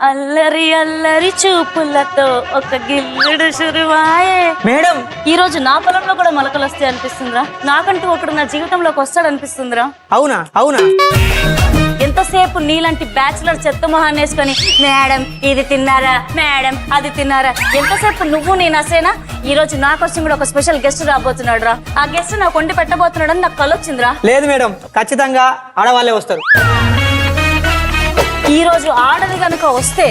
అల్లరి అల్లరి చూపులతో ఒక గిల్లుడు శురువాయే. మేడం ఈ రోజు నా పొలంలో కూడా మొలకలు వస్తాయి అనిపిస్తుందిరా. నాకంటూ ఒకడు నా జీవితంలోకి వస్తాడు అనిపిస్తుందిరా. అవునా అవునా ఎంతసేపు నీలాంటి బ్యాచులర్ చెత్త మొహాన్ని వేసుకొని మేడం ఇది తిన్నారా, మేడం అది తిన్నారా, ఎంతసేపు నువ్వు నేను అసేనా. ఈ రోజు నా కోసం కూడా ఒక స్పెషల్ గెస్ట్ రాబోతున్నాడు రా. ఆ గెస్ట్ నాకు వండి పెట్టబోతున్నాడు అని నాకు కలొచ్చిందిరా. లేదు మేడం, ఖచ్చితంగా ఆడవాళ్ళే వస్తారు. ఈ రోజు ఆడది కనుక వస్తే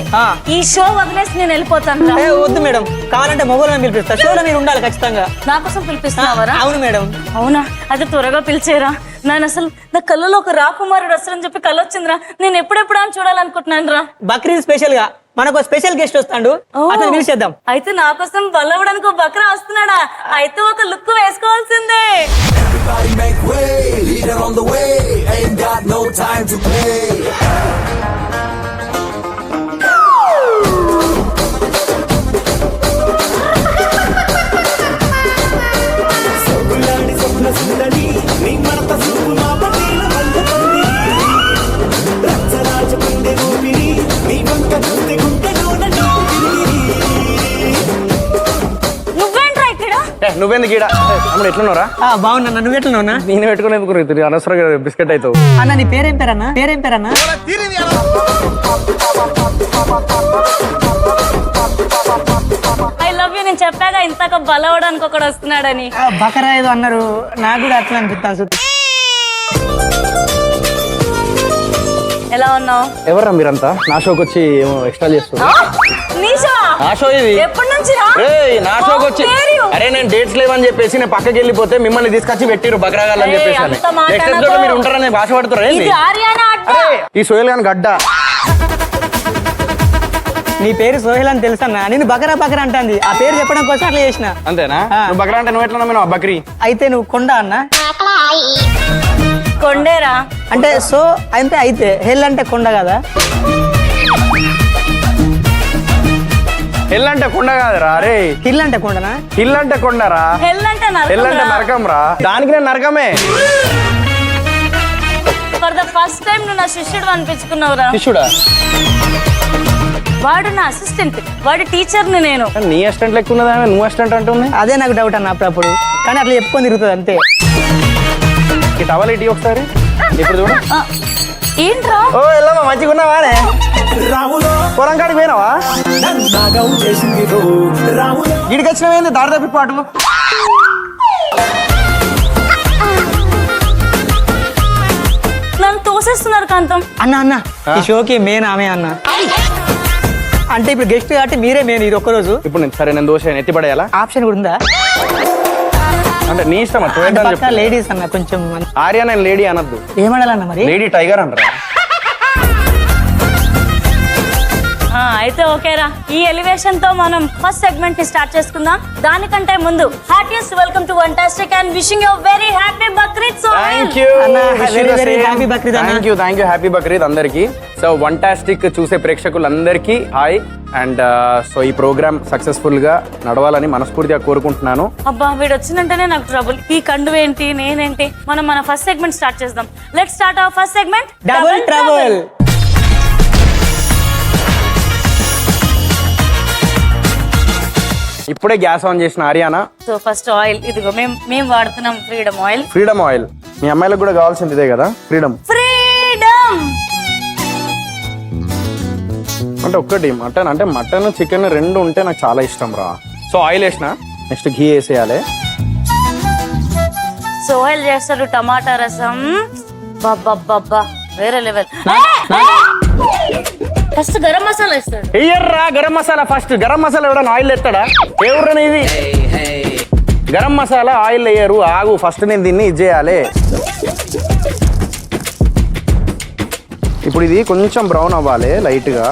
ఈ షో వదిలేసి నేను వెళ్ళిపోతాను రా. వద్దు మేడం, కావాలంటే మొబైల్ పిలిపిస్తా. షోలో మీరు ఉండాలి ఖచ్చితంగా. నా కోసం పిలిపిస్తున్నావరా? అవును మేడం. అవునా, అది త్వరగా పిలిచేరా. నేను అసలు నా కళ్ళలో ఒక రాకుమారుడు వస్తారని చెప్పి కళ్ళు వచ్చిందిరా. నేను ఎప్పుడెప్పుడు అని చూడాలనుకుంటున్నాను రా. బక్రీద్ స్పెషల్ గా మనకు స్పెషల్ గెస్ట్ వస్తాడు, అతను పిలిచేద్దాం. అయితే నా కోసం బలవడానికి బక్రా వస్తున్నాడా? అయితే ఒక look వేసుకోవాల్సిందే. Everybody make way, leader on the way, ain't got no time to play. సొగులాడి స్వప్న సుందరి నీ మనత చూపు మా పటేల వల్లకుంది. రచ్చరాజ పందె ఊపిరి నీ వంక చూస్తే గుంటలోన నువ్వేంట్రా ఇక్కడ? నువ్వెందుకు ఈడ? అమ్మ ఎట్లున్నారా? బాగున్నా. నువ్వు ఎట్లున్నా? నేను పెట్టుకునేందుకు అనవసరంగా బిస్కెట్ అవుతావు. అన్న నీ పేరేం పేరన్నా? పేరేం పేరన్నా? I love you. నేను చెప్పాగా ఇంతక బలవడానికి ఒకడు వస్తున్నాడని. బకరా ఏదో అన్నారు, నాకు కూడా అట్లా అనిపిస్తాను. ఎలా ఉన్నావు? ఎవర్రా మీరంతా? నా షోకి వచ్చి ఏమో ఎక్స్ట్రా చేస్తున్నా. నా షో ఇది. ఎప్పటి నుంచి రా? నా షోకి వచ్చి అరే నేను డేట్స్ లేవని చెప్పేసి నేను పక్కకి వెళ్ళిపోతే మిమ్మల్ని తీసుకొచ్చి పెట్టిరు బకరాగాలని చెప్పేసి. నెక్స్ట్ ఎపిసోడ్ మీరు ఉంటారని భాష పడుతున్నారు. ఈ సోయల్ గాని గడ్డ. నీ పేరు సోహెల్ అని తెలుసన్నా. నేను బకరా బకరా అంటాంది. ఆ పేరు చెప్పడం కోసం అట్లా చేసిన. అంతేనా? నువ్వు బకరా అంటే నువ్వు ఎట్లా నమ్మినావు ఆ బక్రీ? అయితే నువ్వు కొండ అన్న. కొండేరా అంటే సో అంటే అయితే హెల్ అంటే కొండ కదా. హిల్ అంటే కొండ కాదురా. అరే హిల్ అంటే కొండనా? హిల్ అంటే కొండరా. హెల్ అంటే హిల్ అంటే నరకం రా. దానికి నేను నరకమే. ఫర్ ద ఫస్ట్ టైం నువ్వు నా శిష్యుడు అనిపించుకున్నావురా. శిష్యుడా? వాడు నా అసిస్టెంట్, వాడి టీచర్ ని నేను. నీ అసిస్టెంట్ లెక్క ఉన్నదా? నువ్వు అసిస్టెంట్ అంటుంది. అదే నాకు డౌట్ అన్న అప్పుడప్పుడు, కానీ అట్లా చెప్పుకొని తిరుగుతుంది అంతే. ఈ టవల్ ఇటీ ఒకసారి ఇప్పుడు చూడు. ఏంట్రా? ఓ వెళ్ళమ్మా, మంచిగా ఉన్నావానే? రాములో పొలం కాడికి పోయినావా? నాగం చేసింది రో రాములో. ఇడికి వచ్చినవేంది దారి తప్పి పాటు? నన్ను తోసేస్తున్నారు కాంతం. అన్న అన్న ఈ షోకి మెయిన్ ఆమె అన్న. అంటే ఇప్పుడు గెస్ట్ కాబట్టి మీరే మెయిన్ ఇది ఒక్కరోజు. ఇప్పుడు నేను సరే నేను దోశ ఎత్తి పడేయాలా? ఆప్షన్ కూడా ఉందా? అంటే నీ ఇష్టం. లేడీస్ అన్న కొంచెం ఆర్యా నేను లేడీ అనద్దు. ఏమడాలన్న మరి? లేడీ టైగర్ అంటారా? అయితే ఓకేరా. ఈ ఎలివేషన్ తో మనం ఫస్ట్ సెగ్మెంట్ ని స్టార్ట్ చేసుకుందాం. దానికంటే ముందు heartiest welcome to Vantastic and wishing you very happy Bakrid. Thank you happy Bakrid. Thank you happy Bakrid అందరికి. సో వంటాస్టిక్ చూసే ప్రేక్షకులందరికీ హాయ్. అండ్ సో ఈ ప్రోగ్రామ్ సక్సెస్ఫుల్ గా నడవాలని మనస్ఫూర్తిగా కోరుకుంటున్నాను. అబ్బా వీడు వచ్చిందంటేనే నాకు ట్రబుల్. ఈ కండు ఏంటి నేనేంటి. మనం మన ఫస్ట్ సెగ్మెంట్ స్టార్ట్ చేద్దాం. Let's start our first segment, double trouble. ఇప్పుడే గ్యాస్ ఆన్ చేసిన ఆర్యానా. సో ఫస్ట్ ఆయిల్ ఇదిగో మేము వాడుతున్నాం ఫ్రీడమ్ ఆయిల్. ఫ్రీడమ్ ఆయిల్ మీ అమ్మాయిలకు కూడా కావాల్సింది ఇదే కదా. ఫ్రీడమ్ అంటే ఒక్కటి మటన్ అంటే మటన్ చికెన్ రెండు ఉంటే నాకు చాలా ఇష్టం రా. సో ఆయిల్ వేసిన నెక్స్ట్ ఘీ వేసేయాలి. సో ఆయిల్ చేస్తారు టమాటా రసం. బాబా వేరే లెవెల్. ఫస్ట్ గరం మసాలా వేస్తాడు. ఎయ్యర్రా గరం మసాలా. ఫస్ట్ గరం మసాలా ఎవడన్నా ఆయిల్ వేస్తాడా? ఎవరన్నా ఇది గరం మసాలా ఆయిల్ వేయరు. ఆగు ఫస్ట్ నేను దీన్ని ఇది చేయాలి. ఇప్పుడు ఇది కొంచెం బ్రౌన్ అవ్వాలి లైట్ గా.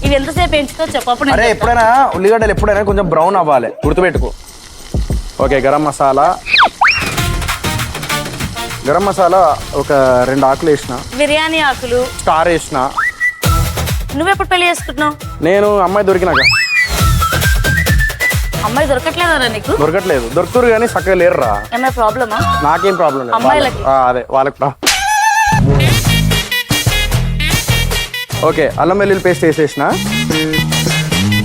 ఇవి ఎంతసేపు ఎంచుతో చెప్పు. అరే ఎప్పుడైనా ఉల్లిగడ్డలు ఎప్పుడైనా కొంచెం బ్రౌన్ అవ్వాలి, గుర్తుపెట్టుకో. ఓకే గరం మసాలా ఒక 2 ఆకులు వేసిన. బిర్యానీ ఆకులు స్టార్ వేసిన. నువ్వెప్పుడు పెళ్లి చేసుకుంటున్నావు? నేను అమ్మాయి దొరికినాక. అమ్మాయి దొరకట్లేదా నీకు? దొరకట్లేదు. దొరుకుతారు కానీ చక్కగా లేరురా. ఏమైనా ప్రాబ్లమా? నాకేం ప్రాబ్లం లేదు. అమ్మాయిలకి అదే వాళ్ళకి ఓకే, అల్లం వెల్లుల్లి పేస్ట్ వేసేసిన.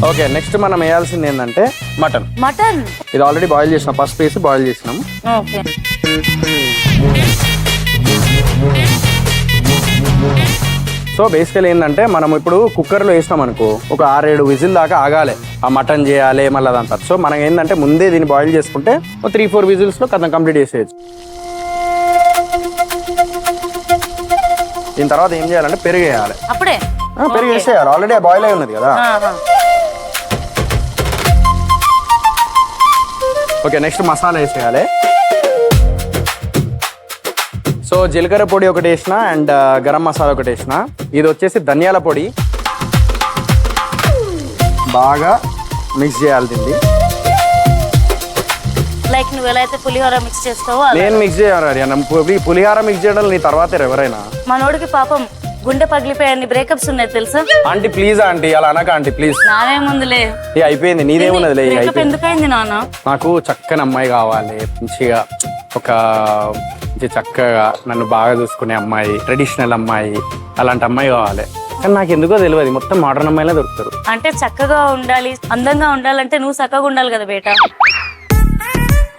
ఓకే, నెక్స్ట్ మనం వేయాల్సింది ఏంటంటే మటన్. మటన్ ఇది ఆల్రెడీ బాయిల్ చేసిన, పసుపు వేసి బాయిల్ చేసినాం. ఓకే. సో బేసికలీ ఏంటంటే మనం ఇప్పుడు కుక్కర్లో వేసినాం అనుకో, ఒక 6-7 విజిల్ దాకా ఆగాలి. ఆ మటన్ చేయాలి మళ్ళీ అదంతా. సో మనం ఏంటంటే ముందే దీన్ని బాయిల్ చేసుకుంటే 3-4 విజిల్స్లో కథం కంప్లీట్ చేసేయచ్చు. దీని తర్వాత ఏం చేయాలంటే పెరుగు వేయాలి. అప్పుడే పెరుగు వేసేయాలి, ఆల్రెడీ బాయిల్ అయి ఉన్నది కదా. ఓకే, నెక్స్ట్ మసాలా వేసేయాలి. సో జీలకర్ర పొడి ఒకటి వేసిన అండ్ గరం మసాలా ఒకటి వేసిన. ఇది వచ్చేసి ధనియాల పొడి. బాగా మిక్స్ చేయాలి దీన్ని. లైక్ నువ్వు ఎలా అయితే పులిహోర మిక్స్ చేస్తావో అలా. నేను మిక్స్ చేయాలి. పులిహార మిక్స్ చేయడం నీ తర్వాత ఎవరైనా. మనోడికి పాపం గుండె పగిలిపోయి అన్ని బ్రేకప్స్ ఉన్నాయి తెలుసా. ఆంటీ ప్లీజ్ ఆంటీ, అలా అనక ఆంటీ ప్లీజ్. నాదేముందులే, అయిపోయింది, నీదేమున్నది. ఎందుకైంది నాన్న? నాకు చక్కని అమ్మాయి కావాలి, మంచిగా ఒక చక్కగా నన్ను బాగా చూసుకునే అమ్మాయి, ట్రెడిషనల్ అమ్మాయి, అలాంటి అమ్మాయి కావాలి. కానీ నాకు ఎందుకో తెలియదు, మొత్తం మోడర్న్ అమ్మాయిలే దొరుకుతారు. అంటే చక్కగా ఉండాలి, అందంగా ఉండాలంటే నువ్వు చక్కగా ఉండాలి కదా బేటా.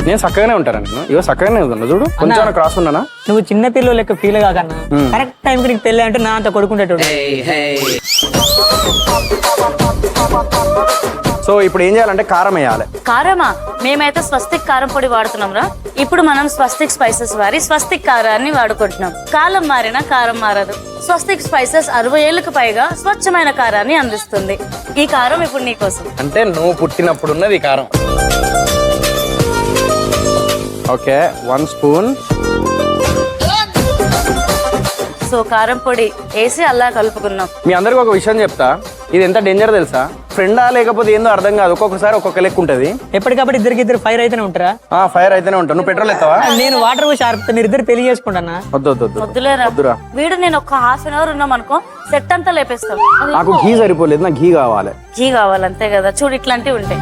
నేను చక్కగానే ఉంటాను. నేను ఇవో చక్కగానే ఉన్నా, చూడు కొంచెం క్రాస్ ఉన్నానా. నువ్వు చిన్న పిల్లలు లెక్క ఫీల్ కాకన్నా, కరెక్ట్ టైంకి నీకు పెళ్ళి అంటే నా అంత కొడుకుంటేటోడు. సో ఇప్పుడు ఏం చేయాలంటే కారం వేయాలి. కారమా? మేమైతే స్వస్తిక్ కారం పొడి వాడుతున్నాం రా. ఇప్పుడు మనం స్వస్తిక్ స్పైసెస్ వారి స్వస్తిక్ కారాన్ని వాడుకుంటున్నాం. కాలం మారినా కారం మారదు. స్వస్తిక్ స్పైసెస్ 60 ఏళ్లకు పైగా స్వచ్ఛమైన కారాన్ని అందిస్తుంది. ఈ కారం ఇప్పుడు నీకోసం. అంటే నువ్వు పుట్టినప్పుడు ఉన్నది ఈ కారం. Okay, 1 spoon. సో కారం పొడి వేసి అలా కలుపుకున్నాం. మీ అందరికి ఒక విషయం చెప్తా, ఇది ఎంత డేంజర్ తెలుసా? ఫ్రెండా లేకపోతే ఏందో అర్థం కాదు, ఒక్కొక్కసారి ఒక్కొక్క లెక్క ఉంటది. ఎప్పటికప్పుడు ఇద్దరు ఫైర్ అయితేనే ఉంటారా? ఫైర్ అయితేనే ఉంటావు. నువ్వు పెట్రోల్ ఎత్తావా? నేను వాటర్ పోసి ఆర్పితే మీరు ఇద్దరు పెళ్లి చేసుకుంటానా? వద్దులేరా. వీడు నేను ఒక ½ అన్ అవర్ ఉన్నాం అనుకో, సెట్ అంతా లేపేస్తాం. నాకు ఘీ సరిపోలేదు, నాకు ఘీ కావాలి. ఘీ కావాలి అంతే కదా. చూడు ఇట్లాంటివి ఉంటాయి.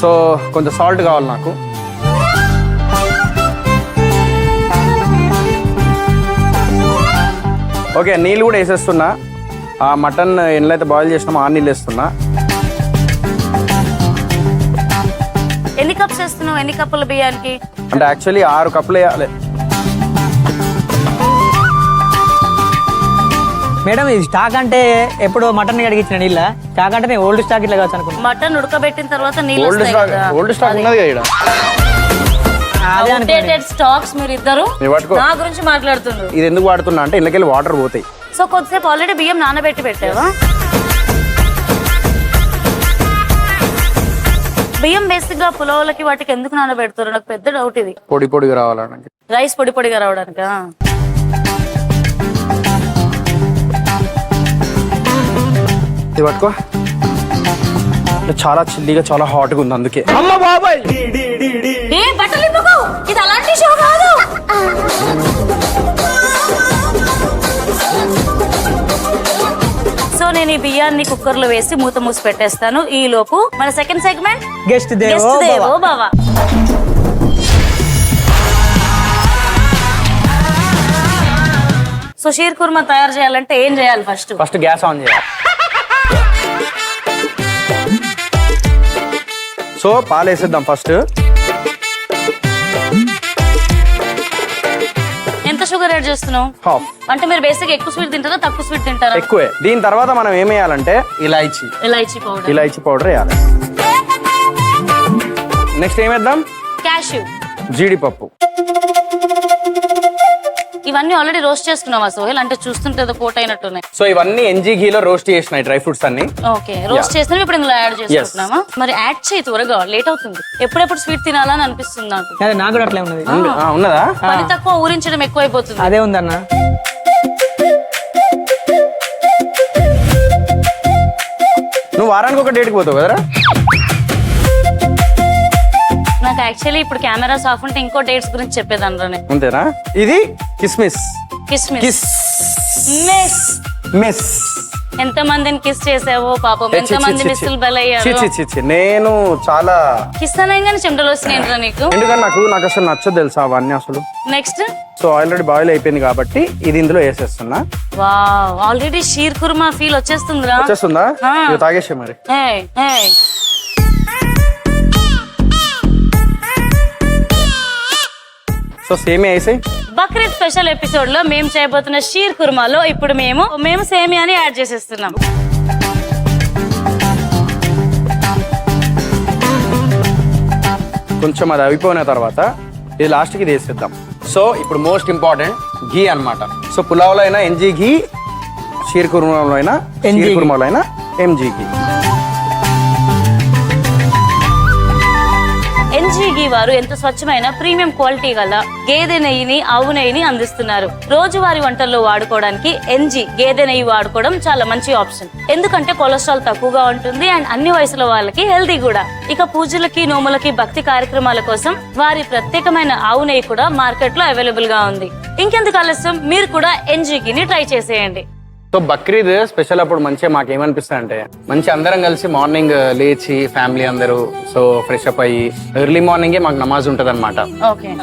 సో కొంచెం సాల్ట్ కావాలి నాకు. ఓకే, నీళ్ళు కూడా వేసేస్తున్నా. ఆ మటన్ ఎన్ని అయితే బాయిల్ చేసినామో ఆ నీళ్ళు వేస్తున్నా. ఎన్ని కప్స్ వేస్తున్నావు? ఎన్ని కప్పుల బియ్యానికి? అంటే యాక్చువల్లీ 6 కప్పులు వేయాలి. మేడం ఇది స్టాక్ అంటే ఎప్పుడు మటన్ కడిగించిన నీళ్ళ స్టాక్ అంటే ఓల్డ్ స్టాక్ ఇట్లా కావచ్చు అనుకున్నా. మటన్ ఉడకబెట్టిన తర్వాత నీళ్ళు ఓల్డ్ స్టాక్ ఉన్నది కదా. అవుట్డేటెడ్ స్టాక్స్ మీరు ఇద్దరు పట్టుకో. నా గురించి మాట్లాడుతున్నారు. ఇది ఎందుకు వాడుతున్నా అంటే ఇళ్ళకెళ్ళి వాటర్ పోతాయి. సో కొద్దిసేపు ఆల్రెడీ బియ్యం నానబెట్టి పెట్టావా? బియ్యం బేసిక్ గా పులావులకి వాటికి ఎందుకు నానబెడతారు? నాకు పెద్ద డౌట్ ఇది. పొడి పొడిగా రావాలని. రైస్ పొడి పొడిగా రావడానికా? ఇది పట్టుకో. చాలా చిల్లీగా చాలా హాట్గా ఉంది అందుకే. అమ్మ బాబాయ్, బట్టలు ఇవ్వకు, ఇది అలాంటి షో కాదు. సో నేను ఈ బియ్యాన్ని కుక్కర్ లో వేసి మూత మూసి పెట్టేస్తాను. ఈ లోపు మన సెకండ్ సెగ్మెంట్ గెస్ట్ దేవో భవ. సో షీర్ కుర్మా తయారు చేయాలంటే ఏం చేయాలి? ఫస్ట్ గ్యాస్ ఆన్ చేయాలి. సో పాలు వేసేద్దాం ఫస్ట్. ఎంత షుగర్ యాడ్ చేస్తున్నావు? హాఫ్. అంటే మీరు బేసిక్ ఎక్కువ స్వీట్ తింటారా తక్కువ స్వీట్ తింటారా? ఎక్కువే. దీని తర్వాత మనం ఏం వేయాలంటే ఇలాచీ పౌడర్ వేయాలి. నెక్స్ట్ ఏం వేద్దాం? క్యాష్యూ, జీడిపప్పు. ఇవన్నీ ఆల్రెడీ రోస్ట్ చేసుకున్నావా సోహెల్? అంటే చూస్తుంటే కోట్ అయినట్టున్నాయి. సో ఇవన్నీ NG ఘీలో రోస్ట్ చేసినాయి డ్రై ఫ్రూట్స్ అన్ని. ఓకే, రోస్ట్ చేసినవి ఇప్పుడు ఇందులో యాడ్ చేసుకుంటున్నామా? మరి యాడ్ చేయి త్వరగా, లేట్ అవుతుంది. ఎప్పుడెప్పుడు స్వీట్ తినాలని అనిపిస్తుంది నాకు. నాకు కూడా అట్లే ఉన్నది. ఉన్నదా? పని తక్కువ ఊరించడం ఎక్కువైపోతుంది. అదే ఉందన్న. నువ్వు వారానికి ఒక డేట్కి పోతావు కదరా? నాకు యాక్చువల్లీ ఇప్పుడు కెమెరాస్ ఆఫ్ ఉంటే ఇంకో డేట్స్ గురించి చెప్పేదాన్ని. అంతేనా? ఇది కిస్మిస్. కిస్మిస్. మిస్. ఎంత మందిని కిస్ చేసావో పాపం, ఎంత మంది మిస్సులు బలయ్యారు. నేను చాలా కిస్ అనగానే చెమటలు వస్తున్నాయి నీకు. ఎందుకంటే నాకు అసలు నచ్చదు తెలుసా అవన్నీ అసలు. నెక్స్ట్ సో ఆల్రెడీ బాయిల్ అయిపోయింది కాబట్టి ఇది ఇందులో వేసేస్తున్నా. Wow, already sheer kurma feel వచ్చేస్తుందిరా. వచ్చేస్తుందా? ఇవి తాగేసే మరి. సో సేమియా వేసాయి. బక్రీద్ స్పెషల్ ఎపిసోడ్ లో మేము చేయబోతున్న షీర్ కుర్మాలో ఇప్పుడు మేము సేమియాని యాడ్ చేసేస్తున్నాం. కొంచెం అది అయిపోయిన తర్వాత ఇది లాస్ట్ కి వేసేద్దాం. సో ఇప్పుడు మోస్ట్ ఇంపార్టెంట్ ఘీ అన్నమాట. సో పులావ్లో అయినా ఎన్జీ ఘీ, షీర్ కుర్మాలో అయినా ఎంజీ ఘీ. ఎన్జీ ఘీ వారు ఎంత స్వచ్ఛమైన ప్రీమియం క్వాలిటీ గల గేదె నెయ్యిని, ఆవు నెయ్యిని అందిస్తున్నారు. రోజువారీ వంటల్లో వాడుకోవడానికి ఎన్జీ గేదె నెయ్యి వాడుకోవడం చాలా మంచి ఆప్షన్. ఎందుకంటే కొలెస్ట్రాల్ తక్కువగా ఉంటుంది అండ్ అన్ని వయసుల వాళ్ళకి హెల్తీ కూడా. ఇక పూజలకి, నోములకి, భక్తి కార్యక్రమాల కోసం వారి ప్రత్యేకమైన ఆవు నెయ్యి కూడా మార్కెట్ లో అవైలబుల్ గా ఉంది. ఇంకెందుకు ఆలస్యం, మీరు కూడా ఎన్జీ ఘీని ట్రై చేసేయండి. సో బక్రీద్ స్పెషల్ అప్పుడు మంచిగా మాకు ఏమనిపిస్తుంది అంటే మంచి అందరం కలిసి మార్నింగ్ లేచి ఫ్యామిలీ అందరూ సో ఫ్రెష్ అప్ అయ్యి ఎర్లీ మార్నింగే మాకు నమాజ్ ఉంటది అనమాట.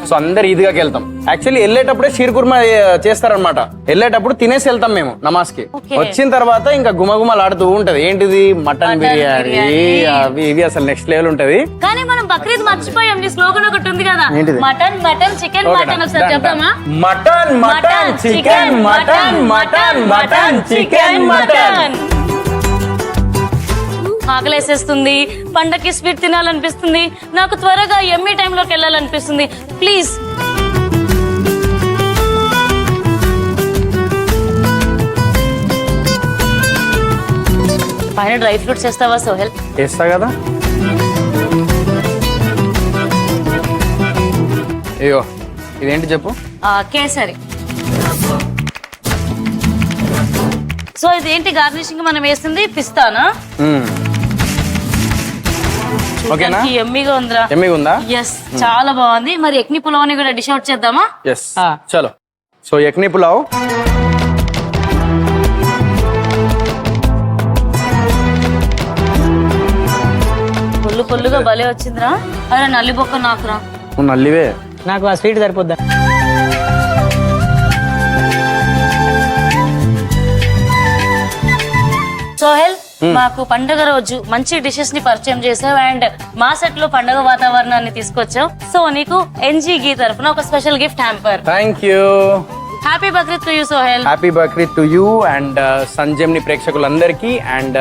సో అందరు ఈద్గాకి వెళ్తాం. యాక్చువల్లీ వెళ్ళేటప్పుడే షీర్ కుర్మా చేస్తారనమాట. వెళ్ళేటప్పుడు తినేసి వెళ్తాం మేము నమాజ్ కి. వచ్చిన తర్వాత ఇంకా గుమగుమలు ఆడుతూ ఉంటది. ఏంటిది మటన్ బిర్యానీ, అవి ఇవి అసలు నెక్స్ట్ లెవెల్ ఉంటది. కానీ మనం బక్రీద్ మర్చిపోయాం. నీ స్లోగన్ ఒకటి ఉంది కదా, మటన్ మటన్ చికెన్ మటన్. ఒకసారి చెప్తామా? Mutton mutton chicken mutton mutton mutton chicken mutton. ఆకలేసేస్తుంది, పండక్కి స్వీట్ తినాలనిపిస్తుంది, నాకు త్వరగా ఎమ్మీ టైంలోకి వెళ్ళాలనిపిస్తుంది. ప్లీజ్ పైన డ్రై ఫ్రూట్స్ వేస్తావా సోహెల్? వేస్తా కదా. అయ్యో ఇదేంటి చెప్పు. కేసరి. సో ఇదేంటి గార్నిషింగ్ మనం వేస్తుంది? పిస్తానా? ఓకేనా? ఎమ్మీగా ఉందిరా. ఎమ్మీగా ఉందా? ఎస్, చాలా బాగుంది. మరి ఎక్ని పులావ్ కూడా డిష్ అవుట్ చేద్దామా? ఎస్, చలో. సో ఎక్ని పులావ్ పొల్లుగా భలే వచ్చిందిరా. అరే నల్లి బొక్క నాకురా. నల్లివే. నాకు ఆ స్వీట్ సరిపోద్దా? సోహెల్, మాకు పండుగ రోజు మంచి డిషెస్ ని పరిచయం చేసావు అండ్ మా సెట్ లో పండుగ వాతావరణాన్ని తీసుకొచ్చావు. సో నీకు ఎన్జీ ఘీ తరఫున ఒక special gift hamper. Thank you. Happy Bakrid to you Sohel. Happy Bakrid to you and సంజెమ్ని ప్రేక్షకులందరికీ. And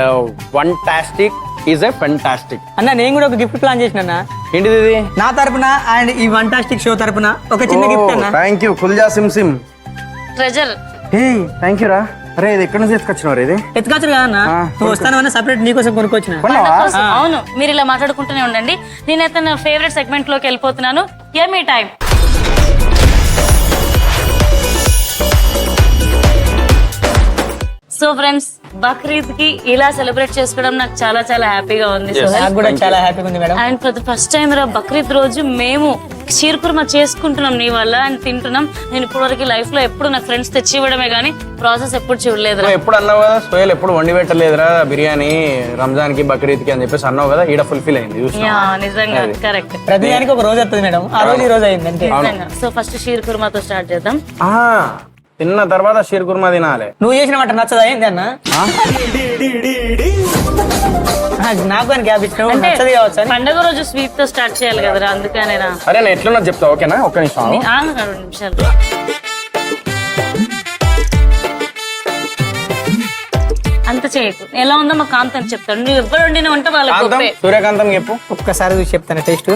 Vantastic is a fantastic. అన్న నేను కూడా ఒక గిఫ్ట్ ప్లాన్ చేసిన అన్న. ఏంటిది ఇది? నా తరపున అండ్ ఈ వంటాస్టిక్ షో తరపున ఒక చిన్న గిఫ్ట్ అన్న. థ్యాంక్ యూ కుల్జా సిమ్ సిమ్. ట్రెజర్. హే థ్యాంక్ యూ రా. అరే ఇది ఎక్కడి నుంచి ఎత్తుకొచ్చినావు? ఇది ఎత్తుకొచ్చు కదా అన్న. నువ్వు వస్తానన్నా సపరేట్ నీకోసం కొనుక్కొచ్చిన. అవును, మీరు ఇలా మాట్లాడుకుంటూనే ఉండండి. నేనైతే నా ఫేవరెట్ సెగ్మెంట్ లోకి వెళ్ళిపోతున్నాను, యమ్మీ టైం. సో ఫ్రెండ్స్, బక్రీద్ కి ఇలా సెలబ్రేట్ చేసుకోవడం నాకు చాలా చాలా హ్యాపీగా ఉంది. నాకు కూడా చాలా హ్యాపీగా ఉంది madam. And for the first time Bakrid రోజు మేము షీర్ కుర్మా చేసుకుంటున్నాం నీ వల్ల అండ్ తింటున్నాం. నేను ఇప్పటివరకు లైఫ్ లో ఎప్పుడు నా ఫ్రెండ్స్ తెచ్చి ఇవ్వడమే గానీ ప్రాసెస్ ఎప్పుడు చూడలేదు. ఎప్పుడు అన్నావు కదా సోహెల్ ఎప్పుడు వండి పెట్టలేదురా బిర్యానీ రంజాన్ కి బక్రీద్ కి అని చెప్పేసి అన్నావు కదా. ఈడ ఫుల్ఫిల్ అయింది. నిజంగా కరెక్ట్. ప్రతిదానికి ఒక రోజు వస్తుంది మేడం. ఆ రోజు ఈ రోజు అయింది అంతే. సో ఫస్ట్ షీర్ కుర్మాతో స్టార్ట్ చేద్దాం. తిన్న తర్వాత షీర్ కుర్మా తినాలి. నువ్వు చేసిన మాట నచ్చదా ఏంటి అన్న? నాకు కానీ గ్యాప్ ఇచ్చినావు, నచ్చది కావచ్చు. పండుగ రోజు స్వీట్ తో స్టార్ట్ చేయాలి కదరా, అందుకనేనా. అరే నేను ఎట్లున్నా చెప్తా ఓకేనా? ఒక్క నిమిషం. 2 నిమిషాలు. అంత చేయకు. ఎలా ఉందో మా కాంతం చెప్తాడు. నువ్వు ఎవ్వరు వండిన వంట వాళ్ళకి. సూర్యకాంతం చెప్పు. ఒక్కసారి చూసి చెప్తాను టేస్ట్.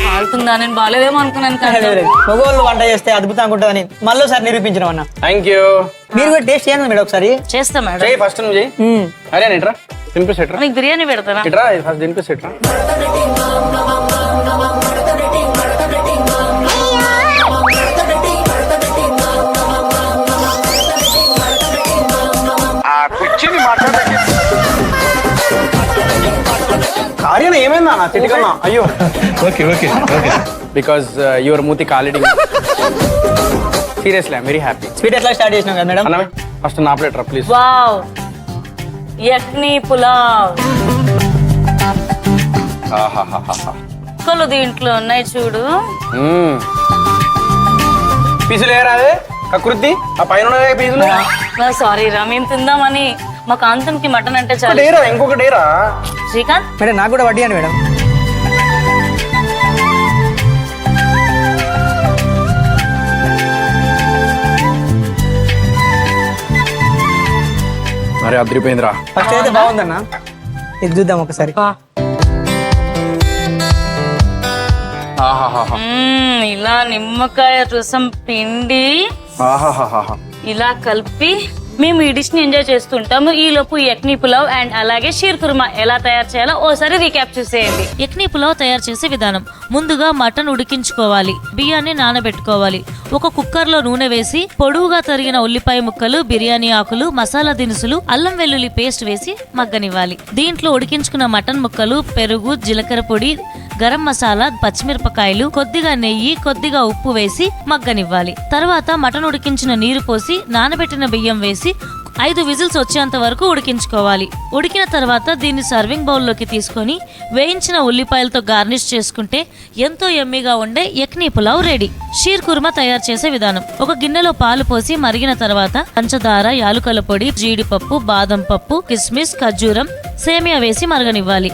కాలుతుందా? నేను బాగాలేదేమో అనుకున్నాను. మగవాళ్ళు వంట చేస్తే అద్భుతంగా ఉంటుందని మళ్ళీసారి నిరూపించడం అన్న. Thank you. మీరు కూడా టేస్ట్ చేయండి మేడం ఒకసారి. చేస్తా మేడం. ఫస్ట్ నువ్వు చేయి. అరే ఇట్రా తినిపిస్తా. నీకు బిర్యానీ పెడతారా? ఇట్రా ఫస్ట్ తినిపిస్తా. కార్యం ఏమైందా నా తిట్టుకన్నా? అయ్యో okay okay okay. Because your మూతి కాలిడి seriously I'm very happy. Sweet ఎట్లా స్టార్ట్ చేసినాం కదా మేడం. అన్నమే ఫస్ట్ నా ప్లేట్ రా ప్లీజ్. వావ్, యక్ని పులావ్. ముక్కలు దీంట్లో ఉన్నాయి చూడు. పీసులు ఏ రాదే కకృతి, ఆ పైన ఉన్నాయి పీసులు. సారీ రా, మేము తిందామని. మా కాంతంకి మటన్ అంటే చాలా డేరా ఇంకొక డేరా. శ్రీకాంత్ మేడం నాకు కూడా వడ్డీ అండి మేడం. మరి అద్రిపోయిందిరా. ఫస్ట్ అయితే బాగుందన్న, ఇది చూద్దాం ఒకసారి. ఆహాహాహా. ఇలా నిమ్మకాయ రసం పిండి ఆహాహాహా. ఇలా కలిపి మేము ఈ డిష్ ని ఎంజాయ్ చేస్తుంటాము. ఈ లోపు యక్ని పులావ్ అండ్ అలాగే షీర్ కుర్మా ఎలా తయారు చేయాలో ఓసారి రీక్యాప్ చూసేయండి. యక్ని పులావ్ తయారు చేసే విధానం. ముందుగా మటన్ ఉడికించుకోవాలి, బియ్యాన్ని నానబెట్టుకోవాలి. ఒక కుక్కర్ లో నూనె వేసి పొడువుగా తరిగిన ఉల్లిపాయ ముక్కలు, బిర్యానీ ఆకులు, మసాలా దినుసులు, అల్లం వెల్లుల్లి పేస్ట్ వేసి మగ్గనివ్వాలి. దీంట్లో ఉడికించుకున్న మటన్ ముక్కలు, పెరుగు, జీలకర్ర పొడి, గరం మసాలా, పచ్చిమిరపకాయలు, కొద్దిగా నెయ్యి, కొద్దిగా ఉప్పు వేసి మగ్గనివ్వాలి. తర్వాత మటన్ ఉడికించిన నీరు పోసి నానబెట్టిన బియ్యం వేసి 5 విజిల్స్ వచ్చేంత వరకు ఉడికించుకోవాలి. ఉడికిన తర్వాత దీన్ని సర్వింగ్ బౌల్లోకి తీసుకొని వేయించిన ఉల్లిపాయలతో గార్నిష్ చేసుకుంటే ఎంతో యమ్మీగా ఉండే యక్ని పులావ్ రెడీ. షీర్ కుర్మా తయారు చేసే విధానం. ఒక గిన్నెలో పాలు పోసి మరిగిన తర్వాత పంచదార, యాలుకల పొడి, జీడిపప్పు, బాదం పప్పు, కిస్మిస్, ఖర్జూరం, సేమియా వేసి మరగనివ్వాలి.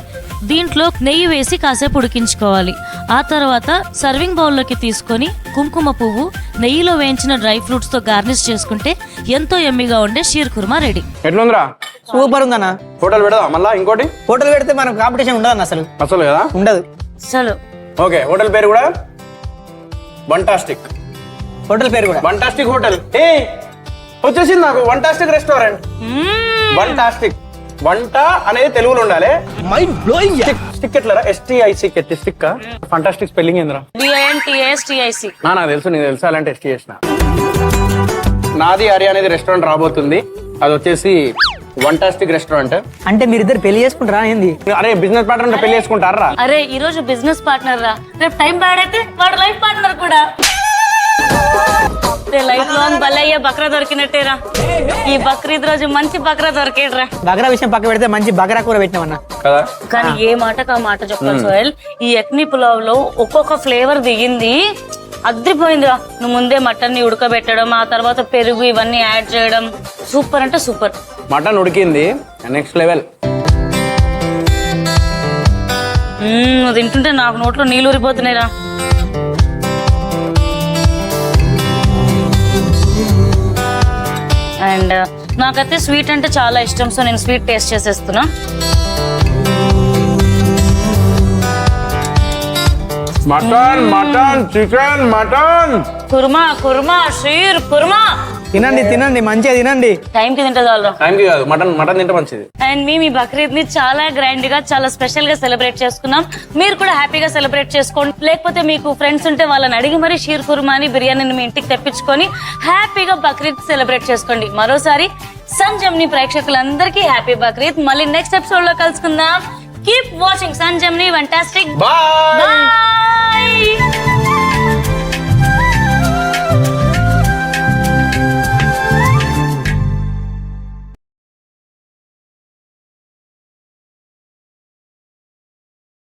దీంట్లో నెయ్యి వేసి కాసేపు ఉడికించుకోవాలి. ఆ తర్వాత సర్వింగ్ బౌల్లోకి తీసుకొని కుంకుమ పువ్వు, నెయ్యిలో వేయించిన డ్రై ఫ్రూట్స్ తో గార్నిష్ చేసుకుంటే ఎంతో యమ్మీగా ఉండే షీర్ కుర్మా రెడీ. ఎట్లుందిరా? సూపర్ ఉందన్న. హోటల్ పెడదా మళ్ళా ఇంకోటి? హోటల్ పెడితే మనకు కాంపిటీషన్ ఉండదు అసలు. అసలు కదా ఉండదు. చలో ఓకే, హోటల్ పేరు కూడా వంటాస్టిక్. హోటల్ పేరు కూడా వంటాస్టిక్ హోటల్. ఏ వచ్చేసింది నాకు వంటాస్టిక్ రెస్టారెంట్. వంటాస్టిక్, వంట అనేది తెలుగులో ఉండాలి. Mind blowing. స్టిక్ ఎట్లరా? STIC stick. ఫంటాస్టిక్ స్పెల్లింగ్ ఏందిరా? BINTASTIC. నాకు తెలుసు, నీకు తెలుసు. అలాంటి ఎస్టీ చేసిన. నాది ఆర్య అనేది రెస్టారెంట్ రాబోతుంది. అది వచ్చేసి వంటాస్టిక్ రెస్టారెంట్. అంటే మీరిద్దరు పెళ్లి చేసుకుంటారా ఏంది? అరే బిజినెస్ పార్ట్నర్ పెళ్లి చేసుకుంటారా? అరే ఈ రోజు బిజినెస్ పార్ట్నర్ రా, రేపు టైం బ్యాడ్ అయితే వాడు లైఫ్ పార్ట్నర్ కూడా. లైఫ్ లాంగ్ బలయ్య బక్రా దొరికినట్టేరా. ఈ బక్రీద్ రోజు మంచి బక్రా దొరికేడ్రా. బగరా విషయం పక్క పెడితే మంచి బగరా కూర పెట్టినామన్నా కదా. కానీ ఏ మాటకు ఆ మాట చెప్తాను సోహెల్. ఈ యక్ని పులావ్ లో ఒక్కొక్క ఫ్లేవర్ దిగింది, అద్రిపోయిందిరా. నువ్వు ముందే మటన్ ని ఉడకబెట్టడం, ఆ తర్వాత పెరుగు ఇవన్నీ యాడ్ చేయడం, సూపర్ అంటే సూపర్. మటన్ ఉడికింది నెక్స్ట్ లెవెల్. తింటుంటే నాకు నోట్లో నీళ్ళు ఊరిపోతున్నాయిరా. అండ్ నాకైతే స్వీట్ అంటే చాలా ఇష్టం, సో నేను స్వీట్ టేస్ట్ చేసేస్తున్నా. Mutton, mutton, chicken, mutton, kurma, kurma, sheer kurma. తినండి తినండి, మంచిగా తినండి. టైంకి తింటే చాలు. టైంకి కాదు, మటన్ మటన్ తింటే మంచిది. అండ్ మేము ఈ బక్రీద్ ని చాలా గ్రాండ్ గా, చాలా స్పెషల్ గా సెలబ్రేట్ చేసుకున్నాం. మీరు కూడా హ్యాపీగా సెలబ్రేట్ చేసుకోండి. లేకపోతే మీకు ఫ్రెండ్స్ ఉంటే వాళ్ళని అడిగి మరి షీర్ కుర్మాని, బిర్యానీని మీ ఇంటికి తెప్పించుకొని హ్యాపీగా బక్రీద్ సెలబ్రేట్ చేసుకోండి. మరోసారి సంజమ్ని ప్రేక్షకులందరికీ హ్యాపీ బక్రీద్. మళ్ళీ నెక్స్ట్ ఎపిసోడ్ లో కలుసుకుందాం. కీప్ వాచింగ్ సంజమ్ని వంటాస్టిక్. బాయ్. బాయ్.